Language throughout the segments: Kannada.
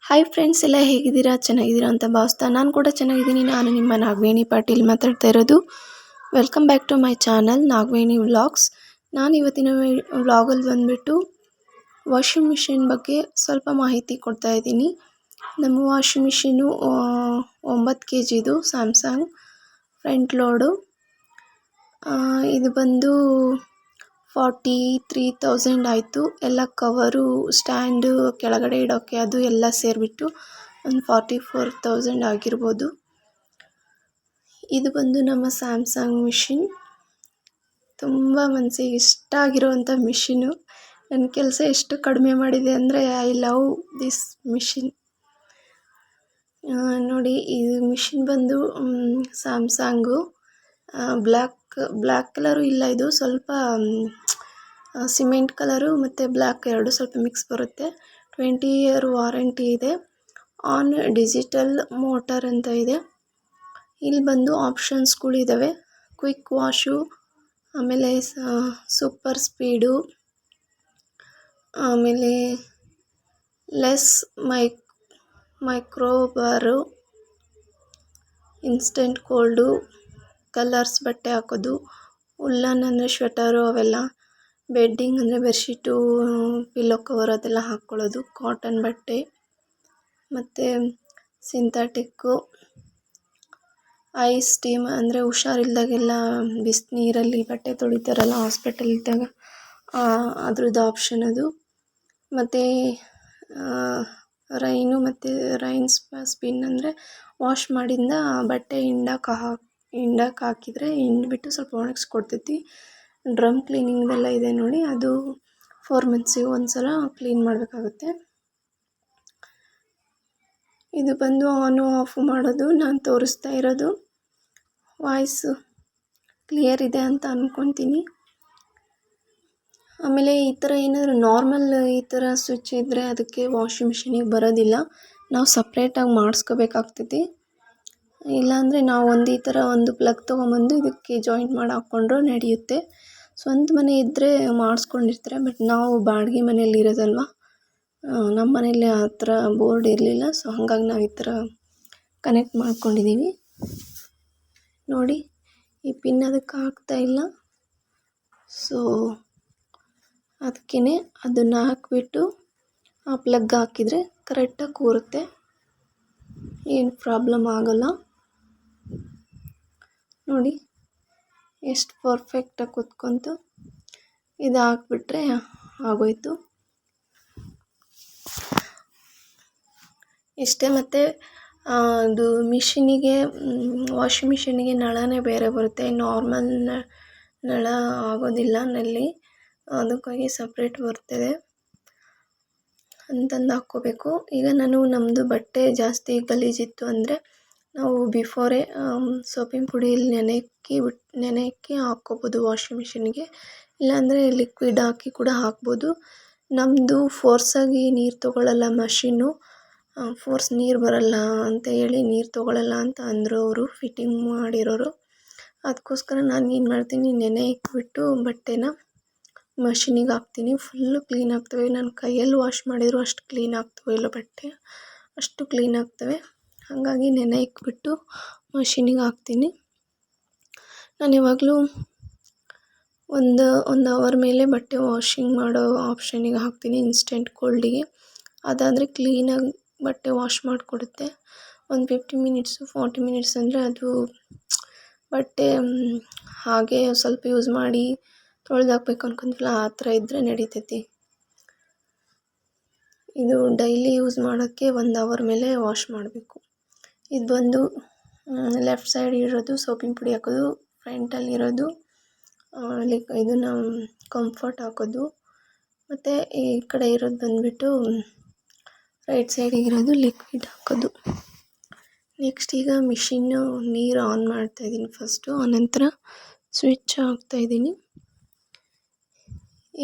ಹಾಯ್ ಫ್ರೆಂಡ್ಸ್, ಎಲ್ಲ ಹೇಗಿದ್ದೀರಾ? ಚೆನ್ನಾಗಿದ್ದೀರಾ ಅಂತ ಭಾವಿಸ್ತಾ ನಾನು ಕೂಡ ಚೆನ್ನಾಗಿದ್ದೀನಿ. ನಾನು ನಿಮ್ಮ ನಾಗವೇಣಿ ಪಾಟೀಲ್ ಮಾತಾಡ್ತಾ ಇರೋದು. Welcome back to my channel Nagaveni vlogs. ನಾನು ಇವತ್ತಿನ ವ್ಲಾಗಲ್ಲಿ ಬಂದುಬಿಟ್ಟು ವಾಷಿಂಗ್ ಮಿಷಿನ್ ಬಗ್ಗೆ ಸ್ವಲ್ಪ ಮಾಹಿತಿ ಕೊಡ್ತಾ ಇದ್ದೀನಿ. ನಮ್ಮ ವಾಷಿಂಗ್ ಮಿಷಿನು 9 kgದು ಸ್ಯಾಮ್ಸಂಗ್ ಫ್ರಂಟ್ ಲೋಡು. ಇದು ಬಂದು 43,000 ಆಯಿತು. ಎಲ್ಲ ಕವರು, ಸ್ಟ್ಯಾಂಡು, ಕೆಳಗಡೆ ಇಡೋಕ್ಕೆ ಅದು ಎಲ್ಲ ಸೇರಿಬಿಟ್ಟು ಒಂದು 44,000 ಆಗಿರ್ಬೋದು. ಇದು ಬಂದು ನಮ್ಮ ಸ್ಯಾಮ್ಸಂಗ್ ಮಿಷಿನ್. ತುಂಬ ಮನಸ್ಸಿಗೆ ಇಷ್ಟ ಆಗಿರೋವಂಥ ಮಿಷಿನು. ನನ್ನ ಕೆಲಸ ಎಷ್ಟು ಕಡಿಮೆ ಮಾಡಿದೆ ಅಂದರೆ ಐ ಲವ್ ದಿಸ್ ಮಿಷಿನ್. ನೋಡಿ, ಇದು ಮಿಷಿನ್ ಬಂದು ಸ್ಯಾಮ್ಸಂಗು. ಬ್ಲ್ಯಾಕ್ ಕಲರು ಇಲ್ಲ, ಇದು ಸ್ವಲ್ಪ ಸಿಮೆಂಟ್ ಕಲರು ಮತ್ತು ಬ್ಲ್ಯಾಕ್ ಎರಡು ಸ್ವಲ್ಪ ಮಿಕ್ಸ್ ಬರುತ್ತೆ. 20 year ವಾರಂಟಿ ಇದೆ. ಆನ್ ಡಿಜಿಟಲ್ ಮೋಟರ್ ಅಂತ ಇದೆ. ಇಲ್ಲಿ ಬಂದು ಆಪ್ಷನ್ಸ್ಗಳಿದ್ದಾವೆ. ಕ್ವಿಕ್ ವಾಶು, ಆಮೇಲೆ ಸೂಪರ್ ಸ್ಪೀಡು, ಆಮೇಲೆ ಲೆಸ್ ಮೈಕ್ರೋಬಾರು, ಇನ್ಸ್ಟೆಂಟ್ ಕೋಲ್ಡು, ಕಲರ್ಸ್ ಬಟ್ಟೆ ಹಾಕೋದು, ಉಲ್ಲನ್ ಅಂದರೆ ಸ್ವೆಟರು, ಅವೆಲ್ಲ ಬೆಡ್ಡಿಂಗ್ ಅಂದರೆ ಬೆಡ್ಶೀಟು, ಪಿಲ್ಲೋ ಕವರ್ ಅದೆಲ್ಲ ಹಾಕ್ಕೊಳ್ಳೋದು, ಕಾಟನ್ ಬಟ್ಟೆ, ಮತ್ತು ಸಿಂಥೆಟಿಕ್ಕು, ಐಸ್ ಸ್ಟೀಮ್ ಅಂದರೆ ಹುಷಾರಿಲ್ದಾಗೆಲ್ಲ ಬಿಸಿನೀರಲ್ಲಿ ಬಟ್ಟೆ ತೊಳಿತಾರಲ್ಲ ಹಾಸ್ಪಿಟಲ್ ಇದ್ದಾಗ, ಅದ್ರದ್ದು ಆಪ್ಷನ್ ಅದು. ಮತ್ತು ರೈನು ಮತ್ತು ರೈನ್ ಸ್ಪಿನ್ ಅಂದರೆ ವಾಶ್ ಮಾಡಿಂದ ಬಟ್ಟೆ ಹಿಂಡಕ್ಕೆ ಹಾಕಿದರೆ ಹಿಂಡ್ಬಿಟ್ಟು ಸ್ವಲ್ಪ ಒಣಗಿಸ್ಕೊಡ್ತೈತಿ. ಡ್ರಮ್ ಕ್ಲೀನಿಂಗ್ದೆಲ್ಲ ಇದೆ ನೋಡಿ, ಅದು 4 monthsiಗೆ ಒಂದು ಸಲ ಕ್ಲೀನ್ ಮಾಡಬೇಕಾಗುತ್ತೆ. ಇದು ಬಂದು ಆನು ಆಫ್ ಮಾಡೋದು. ನಾನು ತೋರಿಸ್ತಾ ಇರೋದು ವಾಯ್ಸು ಕ್ಲಿಯರ್ ಇದೆ ಅಂತ ಅಂದ್ಕೊತೀನಿ. ಆಮೇಲೆ ಈ ಥರ ಏನಾದರೂ ನಾರ್ಮಲ್ ಈ ಥರ ಸ್ವಿಚ್ ಇದ್ದರೆ ಅದಕ್ಕೆ ವಾಷಿಂಗ್ ಮಿಷಿನಿಗೆ ಬರೋದಿಲ್ಲ. ನಾವು ಸಪ್ರೇಟಾಗಿ ಮಾಡಿಸ್ಕೋಬೇಕಾಗ್ತೈತಿ. ಇಲ್ಲಾಂದರೆ ನಾವು ಈ ಥರ ಒಂದು ಪ್ಲಗ್ ತೊಗೊಂಬಂದು ಇದಕ್ಕೆ ಜಾಯಿಂಟ್ ಮಾಡಿ ಹಾಕ್ಕೊಂಡ್ರೂ ನಡೆಯುತ್ತೆ. ಸ್ವಂತ ಮನೆ ಇದ್ದರೆ ಮಾಡಿಸ್ಕೊಂಡಿರ್ತಾರೆ. ಬಟ್ ನಾವು ಬಾಡಿಗೆ ಮನೆಯಲ್ಲಿ ಇರೋದಲ್ವ, ನಮ್ಮ ಮನೇಲಿ ಆ ಥರ ಬೋರ್ಡ್ ಇರಲಿಲ್ಲ. ಸೊ ಹಾಗಾಗಿ ನಾವು ಈ ಥರ ಕನೆಕ್ಟ್ ಮಾಡ್ಕೊಂಡಿದ್ದೀವಿ. ನೋಡಿ, ಈ ಪಿನ್ ಅದಕ್ಕೆ ಆಗ್ತಾಯಿಲ್ಲ. ಸೊ ಅದಕ್ಕೇ ಅದನ್ನು ಹಾಕಿಬಿಟ್ಟು ಆ ಪ್ಲಗ್ ಹಾಕಿದರೆ ಕರೆಕ್ಟಾಗಿ ಕೂರುತ್ತೆ, ಏನು ಪ್ರಾಬ್ಲಮ್ ಆಗೋಲ್ಲ. ನೋಡಿ ಎಷ್ಟು ಪರ್ಫೆಕ್ಟಾಗಿ ಕೂತ್ಕೊಂತು. ಇದು ಹಾಕ್ಬಿಟ್ರೆ ಆಗೋಯ್ತು ಇಷ್ಟೇ. ಮತ್ತು ಅದು ಮಿಷಿನಿಗೆ, ವಾಷಿಂಗ್ ಮಿಷಿನಿಗೆ ನಳನೇ ಬೇರೆ ಬರುತ್ತೆ. ನಾರ್ಮಲ್ ನಳ ಆಗೋದಿಲ್ಲ ನಲ್ಲಿ, ಅದಕ್ಕಾಗಿ ಸಪ್ರೇಟ್ ಬರ್ತದೆ ಅಂತಂದು ಹಾಕ್ಕೋಬೇಕು. ಈಗ ನಮ್ಮದು ಬಟ್ಟೆ ಜಾಸ್ತಿ ಗಲೀಜಿತ್ತು ಅಂದರೆ ನಾವು ಬಿಫೋರೇ ಸೋಪಿನ ಪುಡಿಯಲ್ಲಿ ನೆನೆಕ್ಕಿ ಹಾಕ್ಕೋಬೋದು ವಾಷಿಂಗ್ ಮಿಷಿನ್ಗೆ. ಇಲ್ಲಾಂದರೆ ಲಿಕ್ವಿಡ್ ಹಾಕಿ ಕೂಡ ಹಾಕ್ಬೋದು. ನಮ್ಮದು ಫೋರ್ಸಾಗಿ ನೀರು ತೊಗೊಳ್ಳಲ್ಲ ಮಷಿನ್ನು. ಫೋರ್ಸ್ ನೀರು ಬರಲ್ಲ ಅಂತ ಹೇಳಿ ನೀರು ತೊಗೊಳ್ಳಲ್ಲ ಅಂತ ಅಂದರು ಅವರು ಫಿಟ್ಟಿಂಗ್ ಮಾಡಿರೋರು. ಅದಕ್ಕೋಸ್ಕರ ನಾನು ಏನು ಮಾಡ್ತೀನಿ, ನೆನೆ ಇಕ್ಬಿಟ್ಟು ಬಟ್ಟೆನ ಮಷಿನಿಗೆ ಹಾಕ್ತೀನಿ. ಫುಲ್ಲು ಕ್ಲೀನ್ ಆಗ್ತವೆ. ನಾನು ಕೈಯಲ್ಲಿ ವಾಶ್ ಮಾಡಿದರೂ ಅಷ್ಟು ಕ್ಲೀನ್ ಆಗ್ತವೆ ಇಲ್ಲ, ಬಟ್ಟೆ ಅಷ್ಟು ಕ್ಲೀನ್ ಆಗ್ತವೆ. ಹಾಗಾಗಿ ನೆನೆ ಇಕ್ಬಿಟ್ಟು ಮಷಿನಿಗೆ ಹಾಕ್ತೀನಿ. ನಾನು ಇವಾಗಲೂ ಒಂದು ಅವರ್ ಮೇಲೆ ಬಟ್ಟೆ ವಾಷಿಂಗ್ ಮಾಡೋ ಆಪ್ಷನಿಗೆ ಹಾಕ್ತೀನಿ, ಇನ್ಸ್ಟೆಂಟ್ ಕೋಲ್ಡಿಗೆ. ಅದಾದರೆ ಕ್ಲೀನಾಗಿ ಬಟ್ಟೆ ವಾಶ್ ಮಾಡಿಕೊಡುತ್ತೆ. ಒಂದು 50 minutes 40 minutes ಅಂದರೆ ಅದು ಬಟ್ಟೆ ಹಾಗೆ ಸ್ವಲ್ಪ ಯೂಸ್ ಮಾಡಿ ತೊಳೆದಾಕ್ಬೇಕು ಅನ್ಕೊಂತೀವಲ್ಲ, ಆ ಥರ ಇದ್ದರೆ ನಡಿತೈತಿ. ಇದು ಡೈಲಿ ಯೂಸ್ ಮಾಡೋಕ್ಕೆ 1 hour ಮೇಲೆ ವಾಶ್ ಮಾಡಬೇಕು. ಇದು ಬಂದು ಲೆಫ್ಟ್ ಸೈಡ್ ಇರೋದು ಸೋಪಿನ ಪುಡಿ ಹಾಕೋದು, ಫ್ರಂಟಲ್ಲಿರೋದು ಇದನ್ನು ಕಂಫರ್ಟ್ ಹಾಕೋದು, ಮತ್ತು ಈ ಕಡೆ ಇರೋದು ಬಂದುಬಿಟ್ಟು ರೈಟ್ ಸೈಡಿಗಿರೋದು ಲಿಕ್ವಿಡ್ ಹಾಕೋದು. ನೆಕ್ಸ್ಟ್ ಈಗ ಮಿಷಿನ್ನು ನೀರು ಆನ್ ಮಾಡ್ತಾಯಿದ್ದೀನಿ ಫಸ್ಟು, ಆನಂತರ ಸ್ವಿಚ್ ಹಾಕ್ತಾಯಿದ್ದೀನಿ.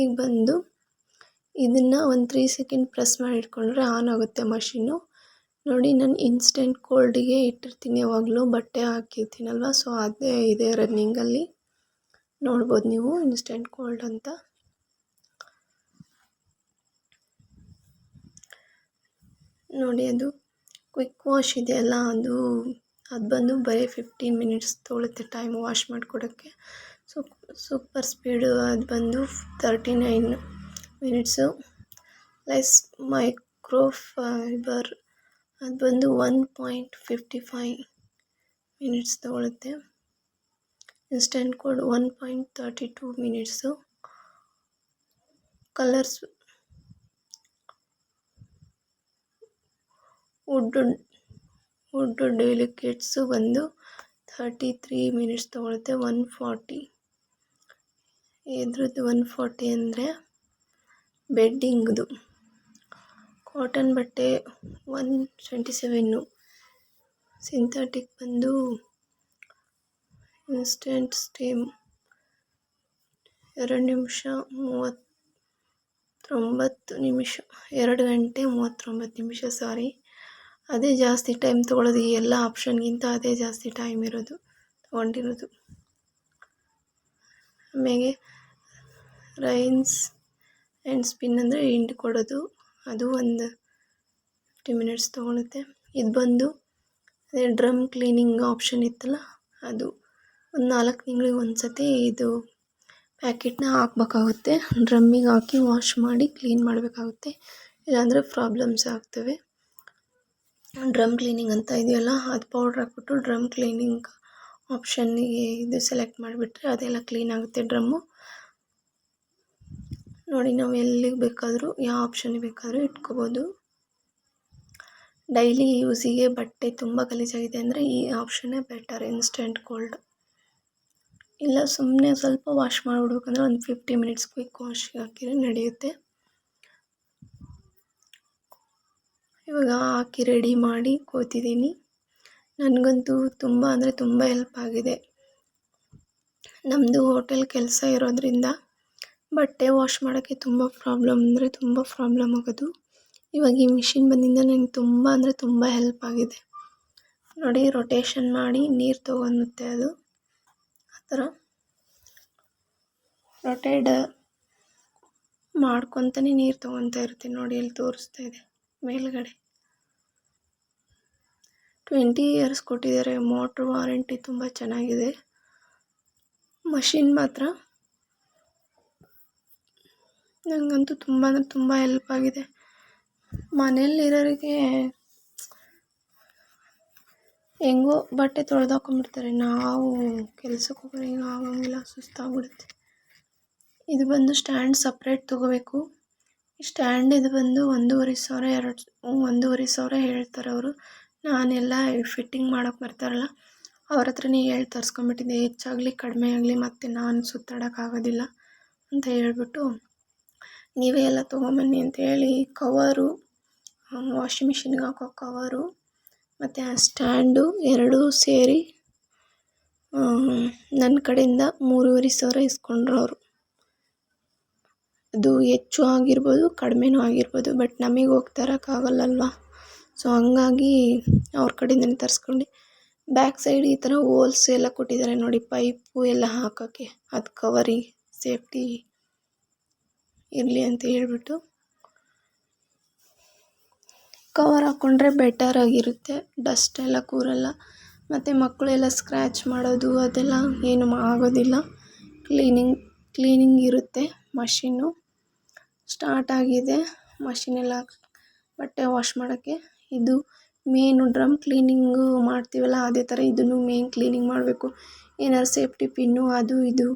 ಈಗ ಬಂದು ಇದನ್ನು ಒಂದು 3 seconds ಪ್ರೆಸ್ ಮಾಡಿ ಇಟ್ಕೊಂಡ್ರೆ ಆನ್ ಆಗುತ್ತೆ ಮಷಿನ್ನು. ನೋಡಿ, ನಾನು ಇನ್ಸ್ಟೆಂಟ್ ಕೋಲ್ಡಿಗೆ ಇಟ್ಟಿರ್ತೀನಿ ಯಾವಾಗಲೂ, ಬಟ್ಟೆ ಹಾಕಿರ್ತೀನಲ್ವ. ಸೊ ಅದೇ ಇದೆ ರನ್ನಿಂಗಲ್ಲಿ, ನೋಡ್ಬೋದು ನೀವು ಇನ್ಸ್ಟೆಂಟ್ ಕೋಲ್ಡ್ ಅಂತ. ನೋಡಿ ಅದು ಕ್ವಿಕ್ ವಾಶ್ ಇದೆಯಲ್ಲ ಅದು ಬಂದು ಬರೀ 15 ಮಿನಿಟ್ಸ್ ತೊಗೊಳುತ್ತೆ ಟೈಮ್ ವಾಶ್ ಮಾಡಿಕೊಡೋಕ್ಕೆ. ಸೂಪರ್ ಸ್ಪೀಡು ಅದು ಬಂದು 39 ಮಿನಿಟ್ಸು. ಲೆಸ್ ಮೈಕ್ರೋಫೈಬರ್ ಅದು ಬಂದು 1.55 ಮಿನಿಟ್ಸ್ ತೊಗೊಳುತ್ತೆ. Instant cold 1.32 minutes. Colours wood delicates ಬಂದು 33 ಮಿನಿಟ್ಸ್ ತೊಗೊಳುತ್ತೆ. 140 ಇದ್ರದ್ದು 140 ಅಂದರೆ ಬೆಡ್ಡಿಂಗ್ದು. ಕಾಟನ್ ಬಟ್ಟೆ 127. ಸಿಂಥೆಟಿಕ್ ಬಂದು ಇನ್ಸ್ಟೆಂಟ್ ಸ್ಟೀಮ್ 2 ನಿಮಿಷ 39 ನಿಮಿಷ 2 ಗಂಟೆ 39 ನಿಮಿಷ ಅದೇ ಜಾಸ್ತಿ ಟೈಮ್ ತೊಗೊಳೋದು. ಈ ಎಲ್ಲ ಆಪ್ಷನ್ಗಿಂತ ಅದೇ ಜಾಸ್ತಿ ಟೈಮ್ ತೊಗೊಂಡಿರೋದು. ಆಮೇಲೆ ರೈನ್ಸ್ ಆ್ಯಂಡ್ ಸ್ಪಿನ್ ಅಂದರೆ ಹಿಂಡಿ ಕೊಡೋದು, ಅದು ಒಂದು 50 ಮಿನಿಟ್ಸ್ ತೊಗೊಳುತ್ತೆ. ಇದು ಬಂದು ಅದೇ ಡ್ರಮ್ ಕ್ಲೀನಿಂಗ್ ಆಪ್ಷನ್ ಇತ್ತಲ್ಲ, ಅದು ಒಂದು 4 ತಿಂಗಳಿಗೆ ಒಂದ್ಸತಿ ಇದು ಪ್ಯಾಕೆಟ್ನ ಹಾಕ್ಬೇಕಾಗುತ್ತೆ. ಡ್ರಮ್ಮಿಗೆ ಹಾಕಿ ವಾಶ್ ಮಾಡಿ ಕ್ಲೀನ್ ಮಾಡಬೇಕಾಗುತ್ತೆ, ಇಲ್ಲಾಂದರೆ ಪ್ರಾಬ್ಲಮ್ಸ್ ಆಗ್ತವೆ. ಡ್ರಮ್ ಕ್ಲೀನಿಂಗ್ ಅಂತ ಇದೆಯಲ್ಲ, ಅದು ಪೌಡ್ರ್ ಹಾಕ್ಬಿಟ್ಟು ಡ್ರಮ್ ಕ್ಲೀನಿಂಗ್ ಆಪ್ಷನ್ನಿಗೆ ಇದು ಸೆಲೆಕ್ಟ್ ಮಾಡಿಬಿಟ್ರೆ ಅದೆಲ್ಲ ಕ್ಲೀನ್ ಆಗುತ್ತೆ ಡ್ರಮ್ಮು. ನೋಡಿ, ನಾವು ಎಲ್ಲಿಗೆ ಬೇಕಾದರೂ ಯಾವ ಆಪ್ಷನ್ಗೆ ಬೇಕಾದರೂ ಇಟ್ಕೋಬೋದು. ಡೈಲಿ ಯೂಸಿಗೆ ಬಟ್ಟೆ ತುಂಬ ಗಲೀಜಾಗಿದೆ ಅಂದರೆ ಈ ಆಪ್ಷನ್ನೇ ಬೆಟರ್, ಇನ್ಸ್ಟೆಂಟ್ ಕೋಲ್ಡ್. ಇಲ್ಲ ಸುಮ್ಮನೆ ಸ್ವಲ್ಪ ವಾಶ್ ಮಾಡಿಬಿಡ್ಬೇಕಂದ್ರೆ ಒಂದು 50 ಮಿನಿಟ್ಸ್ ಕ್ವಿಕ್ ವಾಶ್ಗೆ ಹಾಕಿದ್ರೆ ನಡೆಯುತ್ತೆ. ಇವಾಗ ಹಾಕಿ ರೆಡಿ ಮಾಡಿ ಕೂತಿದ್ದೀನಿ. ನನಗಂತೂ ತುಂಬ ಅಂದರೆ ತುಂಬ ಹೆಲ್ಪ್ ಆಗಿದೆ. ನಮ್ಮದು ಹೋಟೆಲ್ ಕೆಲಸ ಇರೋದ್ರಿಂದ ಬಟ್ಟೆ ವಾಶ್ ಮಾಡೋಕ್ಕೆ ತುಂಬ ಪ್ರಾಬ್ಲಮ್ ಆಗೋದು. ಇವಾಗ ಈ ಮಿಷಿನ್ ಬಂದಿಂದ ನನಗೆ ತುಂಬ ಅಂದರೆ ತುಂಬ ಹೆಲ್ಪ್ ಆಗಿದೆ. ನೋಡಿ, ರೊಟೇಷನ್ ಮಾಡಿ ನೀರು ತೊಗೊಳುತ್ತೆ ಅದು. ಆ ಥರ ರೊಟೇಟ್ ಮಾಡ್ಕೊತಾನೆ ನೀರು ತೊಗೊತಾ ಇರುತ್ತೆ. ನೋಡಿ, ಅಲ್ಲಿ ತೋರಿಸ್ತಾ ಇದೆ ಮೇಲ್ಗಡೆ. 20 ಇಯರ್ಸ್ ಕೊಟ್ಟಿದ್ದಾರೆ. ಮೋಟ್ರ್ ವಾರಂಟಿ ತುಂಬ ಚೆನ್ನಾಗಿದೆ. ಮಷಿನ್ ಮಾತ್ರ ನನಗಂತೂ ತುಂಬ ಅಂದರೆ ತುಂಬ ಹೆಲ್ಪ್ ಆಗಿದೆ. ಮನೆಯಲ್ಲಿರೋರಿಗೆ ಹೆಂಗೋ ಬಟ್ಟೆ ತೊಳೆದಾಕೊಂಡ್ಬಿಡ್ತಾರೆ, ನಾವು ಕೆಲ್ಸಕ್ಕೆ ಹೋಗೋರಿಗೆ ಆಗೋಂಗಿಲ್ಲ, ಸುಸ್ತಾಗ್ಬಿಡುತ್ತೆ. ಇದು ಬಂದು ಸ್ಟ್ಯಾಂಡ್ ಸಪ್ರೇಟ್ ತೊಗೋಬೇಕು. ಈ ಸ್ಟ್ಯಾಂಡ್ ಇದು ಬಂದು 1,500 ಹೇಳ್ತಾರೆ ಅವರು. ನಾನೆಲ್ಲ ಫಿಟ್ಟಿಂಗ್ ಮಾಡೋಕ್ಕೆ ಬರ್ತಾರಲ್ಲ ಅವ್ರ ಹತ್ರನೇ ಹೇಳಿ ತರಿಸ್ಕೊಂಬಿಟ್ಟಿದ್ದೆ. ಹೆಚ್ಚಾಗಲಿ ಕಡಿಮೆ ಆಗಲಿ ಮತ್ತು ನಾನು ಸುತ್ತಾಡೋಕ್ಕಾಗೋದಿಲ್ಲ ಅಂತ ಹೇಳ್ಬಿಟ್ಟು ನೀವೇ ಎಲ್ಲ ತೊಗೊಂಬನ್ನಿ ಅಂತ ಹೇಳಿ ಕವರು, ವಾಷಿಂಗ್ ಮಿಷಿನ್ಗೆ ಹಾಕೋ ಕವರು ಮತ್ತು ಆ ಸ್ಟ್ಯಾಂಡು ಎರಡೂ ಸೇರಿ ನನ್ನ ಕಡೆಯಿಂದ 3,500 ಇಸ್ಕೊಂಡ್ರು ಅವರು. ಅದು ಹೆಚ್ಚು ಆಗಿರ್ಬೋದು, ಕಡಿಮೆನೂ ಆಗಿರ್ಬೋದು, ಬಟ್ ನಮಗೆ ಹೋಗಿ ತರೋಕ್ಕಾಗಲ್ಲಲ್ವ. ಸೊ ಹಂಗಾಗಿ ಅವ್ರ ಕಡೆಯಿಂದನೇ ತರಿಸ್ಕೊಂಡು. ಬ್ಯಾಕ್ ಸೈಡ್ ಈ ಥರ ಹೋಲ್ಸ್ ಎಲ್ಲ ಕೊಟ್ಟಿದ್ದಾರೆ ನೋಡಿ, ಪೈಪು ಎಲ್ಲ ಹಾಕೋಕ್ಕೆ, ಅದು ಕವರಿಗೆ ಸೇಫ್ಟಿ ಇರಲಿ ಅಂತ ಹೇಳ್ಬಿಟ್ಟು ಕವರ್ ಹಾಕ್ಕೊಂಡ್ರೆ ಬೆಟರ್ ಆಗಿರುತ್ತೆ. ಡಸ್ಟ್ ಎಲ್ಲ ಕೂರಲ್ಲ ಮತ್ತು ಮಕ್ಕಳೆಲ್ಲ ಸ್ಕ್ರ್ಯಾಚ್ ಮಾಡೋದು ಅದೆಲ್ಲ ಏನು ಆಗೋದಿಲ್ಲ. ಕ್ಲೀನಿಂಗ್ ಇರುತ್ತೆ. ಮಷಿನ್ನು ಸ್ಟಾರ್ಟ್ ಆಗಿದೆ. ಮಷಿನೆಲ್ಲ ಬಟ್ಟೆ ವಾಶ್ ಮಾಡೋಕ್ಕೆ. ಇದು ಮೇನು ಡ್ರಮ್ ಕ್ಲೀನಿಂಗು ಮಾಡ್ತೀವಲ್ಲ ಅದೇ ಥರ ಇದನ್ನು ಮೇನ್ ಕ್ಲೀನಿಂಗ್ ಮಾಡಬೇಕು. ಏನಾದ್ರು ಸೇಫ್ಟಿ ಪಿನ್ನು ಅದು ಇದು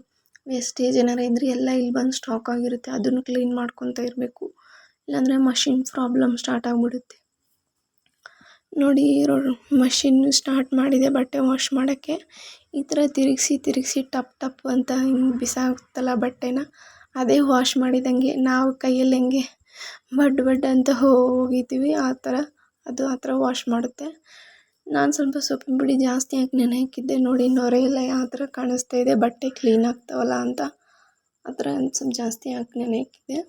ವೇಸ್ಟೇಜ್ ಏನಾರು ಇದ್ದರೆ ಎಲ್ಲ ಇಲ್ಲಿ ಬಂದು ಸ್ಟಾಕ್ ಆಗಿರುತ್ತೆ, ಅದನ್ನು ಕ್ಲೀನ್ ಮಾಡ್ಕೊತಾ ಇರಬೇಕು. ಇಲ್ಲಾಂದರೆ ಮಷಿನ್ ಪ್ರಾಬ್ಲಮ್ ಸ್ಟಾರ್ಟ್ ಆಗಿಬಿಡುತ್ತೆ. ನೋಡಿ, ಮಷಿನ್ ಸ್ಟಾರ್ಟ್ ಮಾಡಿದೆ ಬಟ್ಟೆ ವಾಶ್ ಮಾಡೋಕ್ಕೆ. ಈ ಥರ ತಿರುಗಿಸಿ ಟಪ್ ಅಂತ ಹಿಂಗೆ ಬಿಸಾಗುತ್ತಲ್ಲ ಬಟ್ಟೆನ, ಅದೇ ವಾಶ್ ಮಾಡಿದಂಗೆ ನಾವು ಕೈಯಲ್ಲಿ ಹೆಂಗೆ ಬಡ್ ಅಂತ ಹೋಗಿದ್ದೀವಿ ಆ ಥರ ವಾಶ್ ಮಾಡುತ್ತೆ. ನಾನು ಸ್ವಲ್ಪ ಸೊಪ್ಪಿನ ಪುಡಿ ಜಾಸ್ತಿ ಹಾಕಿ ನೆನೆ ಹಾಕಿದ್ದೆ. ನೋಡಿ, ನೊರೆ ಎಲ್ಲ ಯಾವ ಥರ ಕಾಣಿಸ್ತಾ ಇದೆ, ಬಟ್ಟೆ ಕ್ಲೀನ್ ಆಗ್ತಾವಲ್ಲ ಅಂತ ಆ ಥರ ಒಂದು ಸ್ವಲ್ಪ ಜಾಸ್ತಿ ಹಾಕಿ ನೆನೆ ಹಾಕಿದ್ದೆ.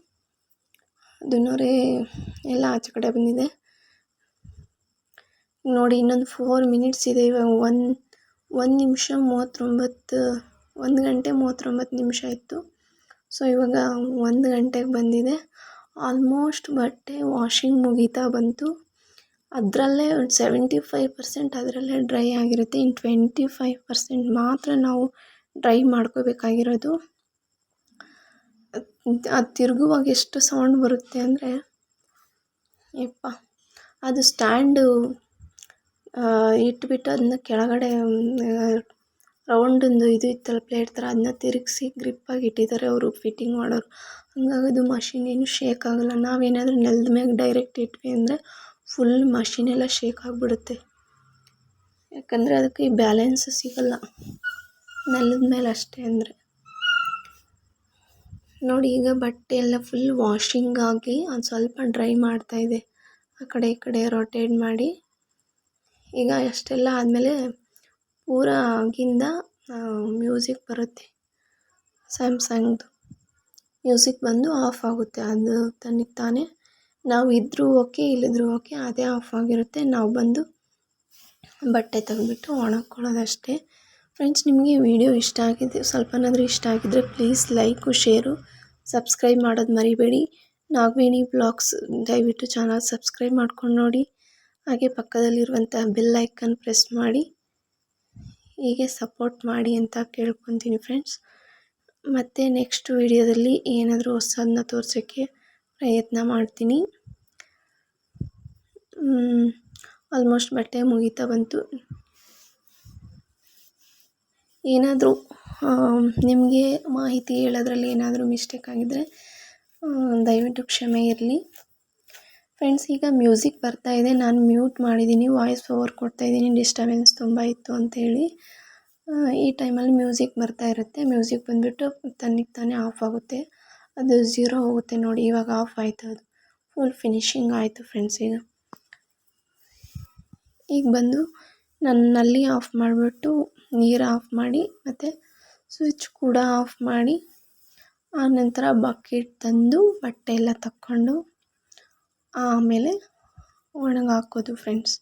ಅದು ನೊರೆ ಎಲ್ಲ ಆಚೆ ಕಡೆ ಬಂದಿದೆ. ನೋಡಿ, ಇನ್ನೊಂದು 4 ಮಿನಿಟ್ಸ್ ಇದೆ. ಇವಾಗ 1 ನಿಮಿಷ 39 1 ಗಂಟೆ 39 ನಿಮಿಷ ಇತ್ತು. ಸೊ ಇವಾಗ 1 ಗಂಟೆಗೆ ಬಂದಿದೆ. ಆಲ್ಮೋಸ್ಟ್ ಬಟ್ಟೆ ವಾಷಿಂಗ್ ಮುಗೀತಾ ಬಂತು. ಅದರಲ್ಲೇ ಒಂದು 75% ಅದರಲ್ಲೇ ಡ್ರೈ ಆಗಿರುತ್ತೆ. ಇನ್ನು 25% ಮಾತ್ರ ನಾವು ಡ್ರೈ ಮಾಡ್ಕೋಬೇಕಾಗಿರೋದು. ಅದು ತಿರುಗುವಾಗ ಎಷ್ಟು ಸೌಂಡ್ ಬರುತ್ತೆ ಅಂದರೆ ಯಪ್ಪ, ಅದು ಸ್ಟ್ಯಾಂಡು ಇಟ್ಬಿಟ್ಟು ಅದನ್ನ ಕೆಳಗಡೆ ರೌಂಡೊಂದು ಇದು ಇತ್ತಲ್ಲ ಪ್ಲೇಟ್ ಥರ, ಅದನ್ನ ತಿರುಗಿಸಿ ಗ್ರಿಪ್ಪಾಗಿ ಇಟ್ಟಿದ್ದಾರೆ ಅವರು ಫಿಟ್ಟಿಂಗ್ ಮಾಡೋರು. ಹಂಗಾಗಿ ಅದು ಮಷಿನ್ ಏನು ಶೇಕ್ ಆಗೋಲ್ಲ. ನಾವೇನಾದರೂ ನೆಲದ ಮ್ಯಾಗೆ ಡೈರೆಕ್ಟ್ ಇಟ್ವಿ ಅಂದರೆ ಫುಲ್ ಮಷಿನೆಲ್ಲ ಶೇಕ್ ಆಗಿಬಿಡುತ್ತೆ. ಯಾಕಂದರೆ ಅದಕ್ಕೆ ಈ ಬ್ಯಾಲೆನ್ಸ್ ಸಿಗೋಲ್ಲ ನೆಲದ ಮೇಲೆ ಅಷ್ಟೇ. ಅಂದರೆ ನೋಡಿ, ಈಗ ಬಟ್ಟೆ ಎಲ್ಲ ಫುಲ್ ವಾಷಿಂಗ್ ಆಗಿ ಒಂದು ಸ್ವಲ್ಪ ಡ್ರೈ ಮಾಡ್ತಾಯಿದೆ. ಆ ಕಡೆ ಈ ಕಡೆ ರೊಟೇಟ್ ಮಾಡಿ. ಈಗ ಅಷ್ಟೆಲ್ಲ ಆದಮೇಲೆ ಪೂರ ಆಗಿಂದ ಮ್ಯೂಸಿಕ್ ಬರುತ್ತೆ. ಸ್ಯಾಮ್ಸಂಗ್ದು ಮ್ಯೂಸಿಕ್ ಬಂದು ಆಫ್ ಆಗುತ್ತೆ. ಅದು ತನಗೆ ತಾನೇ ನಾವು ಇದ್ರೂ ಓಕೆ ಇಲ್ಲಿದ್ರೂ ಓಕೆ, ಅದೇ ಆಫ್ ಆಗಿರುತ್ತೆ. ನಾವು ಬಂದು ಬಟ್ಟೆ ತೆಗೆದ್ಬಿಟ್ಟು ಒಣಗ್ಕೊಳ್ಳೋದಷ್ಟೇ. ಫ್ರೆಂಡ್ಸ್, ನಿಮಗೆ ವಿಡಿಯೋ ಇಷ್ಟ ಆಗಿದೆ, ಸ್ವಲ್ಪನಾದರೂ ಇಷ್ಟ ಆಗಿದ್ದರೆ ಪ್ಲೀಸ್ ಲೈಕು, ಶೇರು, ಸಬ್ಸ್ಕ್ರೈಬ್ ಮಾಡೋದು ಮರಿಬೇಡಿ. ನಾಗವೇಣಿ ಬ್ಲಾಗ್ಸ್ ದಯವಿಟ್ಟು ಚಾನಲ್ ಸಬ್ಸ್ಕ್ರೈಬ್ ಮಾಡ್ಕೊಂಡು ನೋಡಿ. ಹಾಗೆ ಪಕ್ಕದಲ್ಲಿರುವಂಥ ಬೆಲ್ ಐಕನ್ ಪ್ರೆಸ್ ಮಾಡಿ ಹೀಗೆ ಸಪೋರ್ಟ್ ಮಾಡಿ ಅಂತ ಕೇಳ್ಕೊತೀನಿ ಫ್ರೆಂಡ್ಸ್. ಮತ್ತು ನೆಕ್ಸ್ಟ್ ವಿಡಿಯೋದಲ್ಲಿ ಏನಾದರೂ ಹೊಸದನ್ನ ತೋರ್ಸೋಕ್ಕೆ ಪ್ರಯತ್ನ ಮಾಡ್ತೀನಿ. ಆಲ್ಮೋಸ್ಟ್ ಬಟ್ಟೆ ಮುಗಿತಾ ಬಂತು. ಏನಾದರೂ ನಿಮಗೆ ಮಾಹಿತಿ ಹೇಳೋದ್ರಲ್ಲಿ ಏನಾದರೂ ಮಿಸ್ಟೇಕ್ ಆಗಿದ್ದರೆ ದಯವಿಟ್ಟು ಕ್ಷಮೆ ಇರಲಿ ಫ್ರೆಂಡ್ಸ್. ಈಗ ಮ್ಯೂಸಿಕ್ ಬರ್ತಾಯಿದೆ, ನಾನು ಮ್ಯೂಟ್ ಮಾಡಿದ್ದೀನಿ, ವಾಯ್ಸ್ ಓವರ್ ಕೊಡ್ತಾಯಿದ್ದೀನಿ, ಡಿಸ್ಟರ್ಬೆನ್ಸ್ ತುಂಬ ಇತ್ತು ಅಂಥೇಳಿ. ಈ ಟೈಮಲ್ಲಿ ಮ್ಯೂಸಿಕ್ ಬರ್ತಾ ಇರುತ್ತೆ. ಮ್ಯೂಸಿಕ್ ಬಂದುಬಿಟ್ಟು ತನಗೆ ತಾನೇ ಆಫ್ ಆಗುತ್ತೆ. ಅದು 0 ಹೋಗುತ್ತೆ ನೋಡಿ, ಇವಾಗ ಆಫ್ ಆಯಿತು. ಅದು ಫುಲ್ ಫಿನಿಶಿಂಗ್ ಆಯಿತು ಫ್ರೆಂಡ್ಸ್. ಈಗ ಬಂದು ನಾನು ನಲ್ಲಿ ಆಫ್ ಮಾಡಿಬಿಟ್ಟು ನೀರು ಆಫ್ ಮಾಡಿ ಮತ್ತು ಸ್ವಿಚ್ ಕೂಡ ಆಫ್ ಮಾಡಿ, ಆನಂತರ ಬಕೆಟ್ ತಂದು ಬಟ್ಟೆ ಎಲ್ಲ ತಕ್ಕೊಂಡು ಆಮೇಲೆ ಒಣಗಾಕೋದು ಫ್ರೆಂಡ್ಸ್.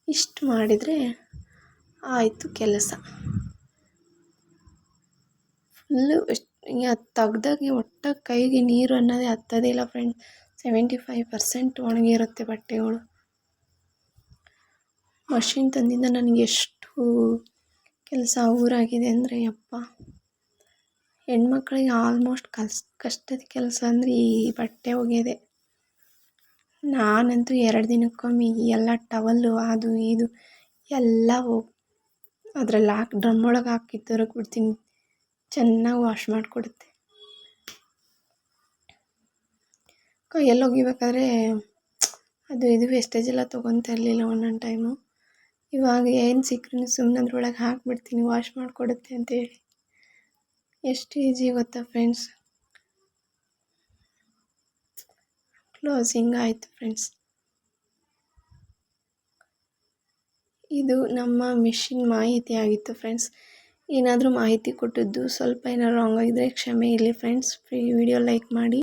ಇಷ್ಟು ಮಾಡಿದರೆ ಆಯಿತು ಕೆಲಸ. ಫುಲ್ಲು ತೆಗ್ದಾಗೆ ಒಟ್ಟ ಕೈಗೆ ನೀರು ಅನ್ನೋದೇ ಹತ್ತೋದೇ ಇಲ್ಲ ಫ್ರೆಂಡ್ಸ್. 75% ಒಣಗಿರುತ್ತೆ ಬಟ್ಟೆಗಳು. ಮಷಿನ್ ತಂದಿದ್ದ ನನಗೆ ಎಷ್ಟು ಕೆಲಸ ಊರಾಗಿದೆ ಅಂದರೆ ಯಪ್ಪ. ಹೆಣ್ಮಕ್ಳಿಗೆ ಆಲ್ಮೋಸ್ಟ್ ಕಷ್ಟದ ಕೆಲಸ ಅಂದರೆ ಈ ಬಟ್ಟೆ ಒಗೆಯೋದೆ. ನಾನಂತೂ 2 ದಿನಕ್ಕೊಮ್ಮೆ ಎಲ್ಲ ಟವಲ್ಲು ಅದು ಇದು ಎಲ್ಲ ಅದರಲ್ಲಿ ಡ್ರಮ್ ಒಳಗೆ ಹಾಕಿ ಬಿಡ್ತೀನಿ. ಚೆನ್ನಾಗಿ ವಾಶ್ ಮಾಡಿಕೊಡುತ್ತೆ. ಕೈಯಲ್ಲಿ ಒಗಿಬೇಕಾದ್ರೆ ಅದು ಇದು ವೇಸ್ಟೇಜ್ ಎಲ್ಲ ತೊಗೊತಾ ಇರಲಿಲ್ಲ ಒಂದೊಂದು ಟೈಮು. ಇವಾಗ ಏನು ಸಿಕ್ಕರೂ ಸುಮ್ಮನೆ ಅದ್ರೊಳಗೆ ಹಾಕಿಬಿಡ್ತೀನಿ, ವಾಶ್ ಮಾಡಿಕೊಡುತ್ತೆ ಅಂತೇಳಿ. ಎಷ್ಟು ಈಜಿ ಗೊತ್ತಾ ಫ್ರೆಂಡ್ಸ್. ಕ್ಲೋಸಿಂಗ್ ಆಯಿತು ಫ್ರೆಂಡ್ಸ್. ಇದು ನಮ್ಮ ಮಿಷಿನ್ ಮಾಹಿತಿ ಆಗಿತ್ತು ಫ್ರೆಂಡ್ಸ್. ಏನಾದರೂ ಮಾಹಿತಿ ಕೊಟ್ಟಿದ್ದು ಸ್ವಲ್ಪ ಏನಾದ್ರು ರಾಂಗ್ ಆಗಿದ್ದರೆ ಕ್ಷಮೆ ಇರಲಿ ಫ್ರೆಂಡ್ಸ್. ವಿಡಿಯೋ ಲೈಕ್ ಮಾಡಿ.